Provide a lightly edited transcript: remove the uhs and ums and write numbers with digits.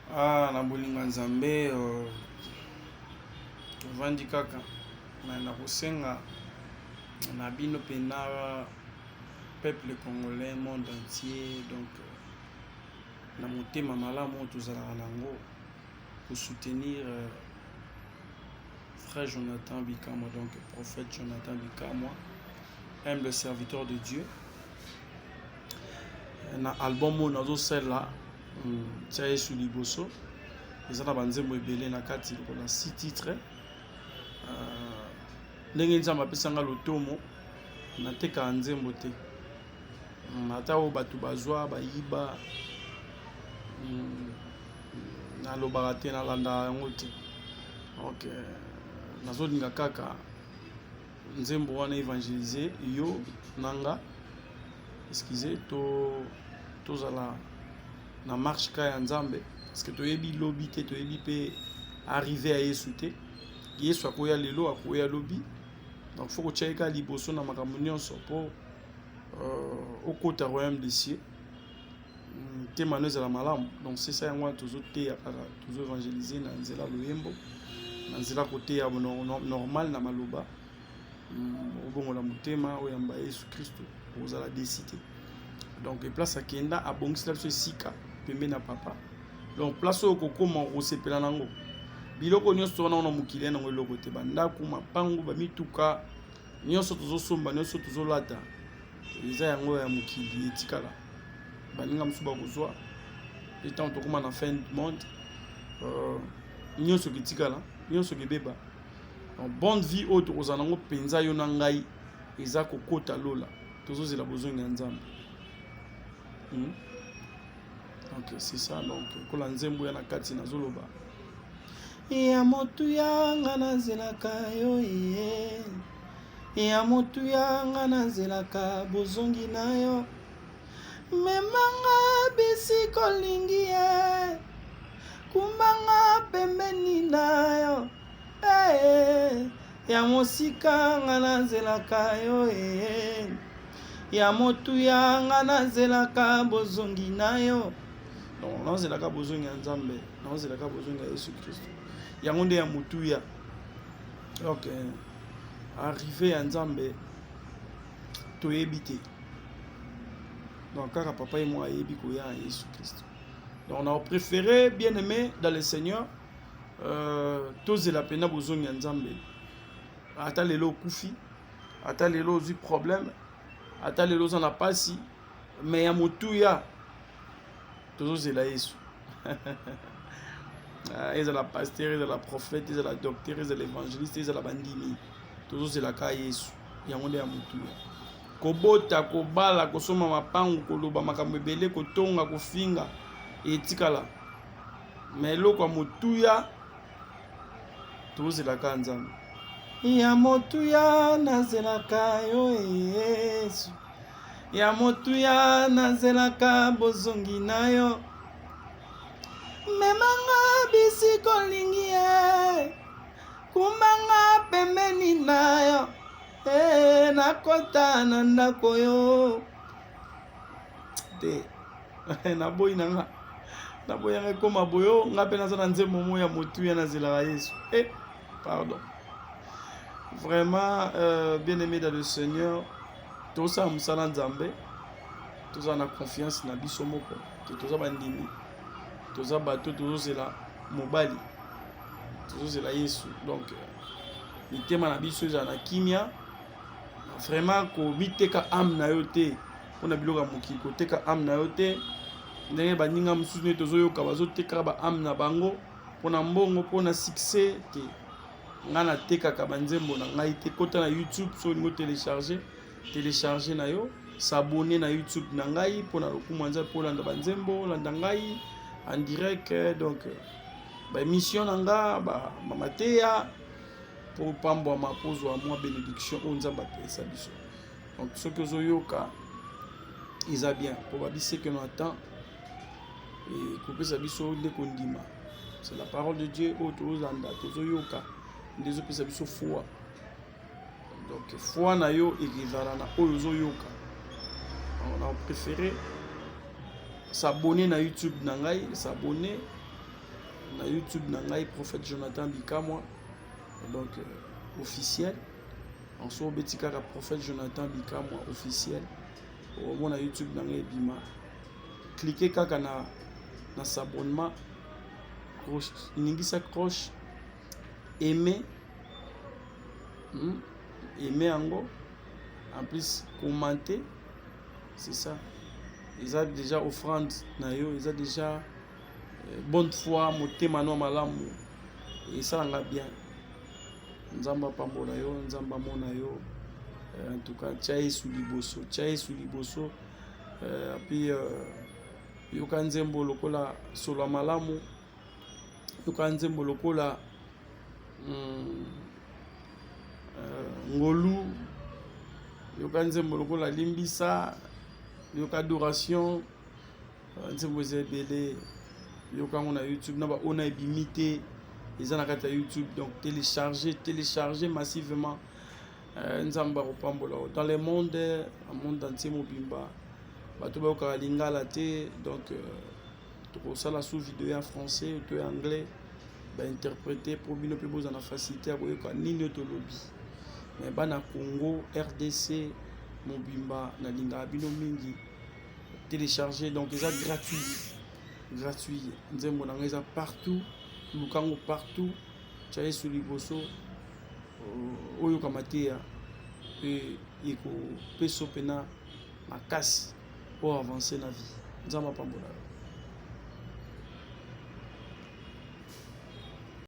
Na bolingo nzambe tovandi kaka na kosenga na bino pena peuple congolais monde entier donc na motema malamu oyo tozalaka nango soutenir frère Jonathan Bikamwa, donc prophète Jonathan Bikamwa, humble serviteur de Dieu. Na album oyo nazosala tia yesu liboso eza na banzembo ebele na kati lokola 6 titres ndenge nzambe apesanga lotomo natekaka nzembo te ata oyo bato bazwa bayiba nalobaka te nalandaka yango te donc nazolinga kaka nzembo wana évangéliser yo nanga excusez tozala na marche ka ya nzambe parce que toyebi lobi te toyebi pe arriver à yesu te yesu akoya lelo akoya lobi donc faut kotia ka liboso na makambo nyonso mpo okota royaume des cieux te mano ezala malamu donc c'est ça yango wana tozoteya kaka tozoévangéliser na nzela loyembo na nzela koteya normal na maloba obongola motema oyamba yesu kristo ozala desite donc place akenda abongisela biso esika pembeni na papa donc place oyo kokoma kosepela nango biloko nyonso wana wana mokili nango eloko te bandako mapango bamituka nyonso tozosomba nyonso tozolata eza yango ya mokili etikala baninga mosusu bakozwa etant tokoma na fin du monde nyonso ketikala nyonso kebeba bonne vie oyo tokozala nango mpenza yo na ngai eza kokota lola tozozela bozongi ya nzambe. Ok, c'est ça donc kola nzembo ya na kati nazoloba ya motu yanga nazelaka yo ye ya motu yanga nazelaka bozongi na yo memanga bisi kolingi ye kumbanga pembeni na yo ya mosika nga nazelaka yo ye ya motu yanga nazelaka bozongi na yo donc nazelaka bozongi ya nzambe nazelaka bozongi ya yesu kristo yango nde ya motu ya donc arrivé ya nzambe toyebi te donc kaka papa ye mo ayebi koya ya yesu kristo donc on a préféré bien aimé dans le seigneur tozela pena bozongi ya nzambe ata lelo okufi ata lelo ozwi problème ata lelo oza na pasi mais ya motuya tozozela yesu ezala pasteur ezala prophète ezala docteur ezala évangéliste ezala bandimi tozozelaka yesu yango nde ya motuya kobota kobala kosoma mapangu koloba makambo ebele kotonga kofinga etikala mais eloko ya motuya tozozelaka nzambe ya motuya nazelaka yo yesu ya motuya nazelaka bozongi na yo memanga bisi kolingi ye kumbanga pembeni na yo nakota na ndako yo te naboyi nanga naboyanga ekoma boyo nga mpe naza na nzembo mo ya motuya nazelaka yesu pardon vraiment bien aimé dans le Seigneur toza musala nzambe toza na confiance na biso moko toza bandimi toza bato tozozela mobali tozozela yesu donc mitema na biso eza na kimia vraiment komiteka ame na yo te mpona biloko ya mokili koteka ame na yo te ndenge baninga mosusu nde tozoyoka bazotekaka baame na bango mpona mbongo mpona succès te nga natekaka banzembo na ngai te kota na youtube so olingo télécharger na yo s'abonner na youtube na ngai mpona lokumu ya nzambe mpo olanda banzembo olanda ngai en direct donc baémission na nga bamateya mpo pambwama mpozwa mwa bénédiction oyo nzambe apesa biso donc soki ozoyoka eza bien mpo babiseke na temps kopesa biso nde kondima c'est la parole de Dieu oyo tozolanda tozoyoka nde ezopesa biso foi donc foi na yo ekezala na oyo ozoyoka on a préféré s'abonner na YouTube na ngai s'abonner na YouTube na ngai Prophète Jonathan Bikamwa, donc officiel. En so beti kaka Prophète Jonathan Bikamwa officiel. Au moins na YouTube na ngai bima. Cliquez kaka na s'abonnement, ningisa cloche, aimer ango, en plus commenter, c'est ça. Ils ont déjà offrande na yo, ils ont déjà bonne foi, motema no malamu, et ça l'a bien. Nzamba pambola yo, nzamba mona yo, en tout cas tchaye sous liboso, puis yoka nzembo lokola solo malamu, yoka nzembo lokola ngolu, yoka nzembo lokola limbisa, yoka adoration, nzembo zebele, yoka ngona YouTube na ba ona ebimité, ils ont kata YouTube, donc télécharger massivement nzamba opambola dans le monde entier mobimba. Bato ba ka lingala te, donc to ça la sous vidéo en français ou en anglais ba interpréter pour bino pe boza na facilité ko yoka nini to lobby. Mais bana Congo RDC mobimba na linga bino mingi télécharger, donc déjà gratuit nzembo na ngeza partout, lukango partout, chaye sur liboso oyo kamatea et iko peso pena makasi pour avancer la vie. Nzamba pambola.